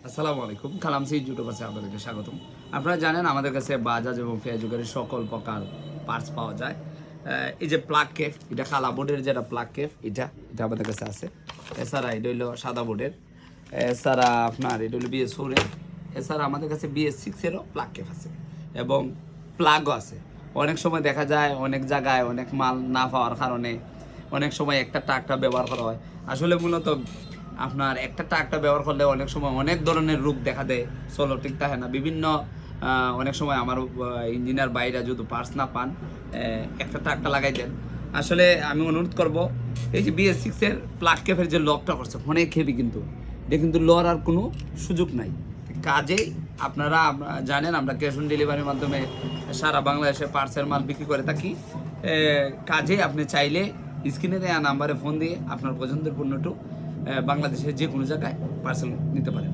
আসসালামু আলাইকুম, কালাম C YouTube আছে আপনাদেরকে স্বাগতম। আপনারা জানেন আমাদের কাছে বাজাজ এবং ফেয়াজুকারের সকল প্রকার পার্টস পাওয়া যায়। এই যে প্লাগ কেফ, এটা কালা বোর্ডের যেটা প্লাগ কেফ, এটা আমাদের কাছে আছে। এছাড়া এটা হইলো সাদা বোর্ডের, এছাড়া আপনার এটা হলো BS4-এর, এছাড়া আমাদের কাছে BS6-এরও প্লাগ কেফ আছে এবং প্লাগও আছে। অনেক সময় দেখা যায় অনেক জায়গায় অনেক মাল না পাওয়ার কারণে অনেক সময় একটা ট্রাকটা ব্যবহার করা হয়। আসলে মূলত আপনার একটা ট্রাকটা ব্যবহার করলে অনেক সময় অনেক ধরনের রোগ দেখা দেয়, চলো ঠিক থাকে না। বিভিন্ন অনেক সময় আমার ইঞ্জিনিয়ার বাইরা যদি পার্টস না পান, একটা ট্রাকটা লাগাই দেন। আসলে আমি অনুরোধ করব, এই যে BS6-এর প্লাগ কেফের যে লকটা করছে অনেক হেভি, কিন্তু এটা কিন্তু লর আর কোনো সুযোগ নাই। কাজেই আপনারা জানেন আমরা ক্যাশ অন ডেলিভারির মাধ্যমে সারা বাংলাদেশে পার্সেল মাল বিক্রি করে থাকি। কাজে আপনি চাইলে স্ক্রিনে দেওয়া নাম্বারে ফোন দিয়ে আপনার পছন্দের পণ্যটু বাংলাদেশের যে কোনো জায়গায় পার্সেল নিতে পারেন।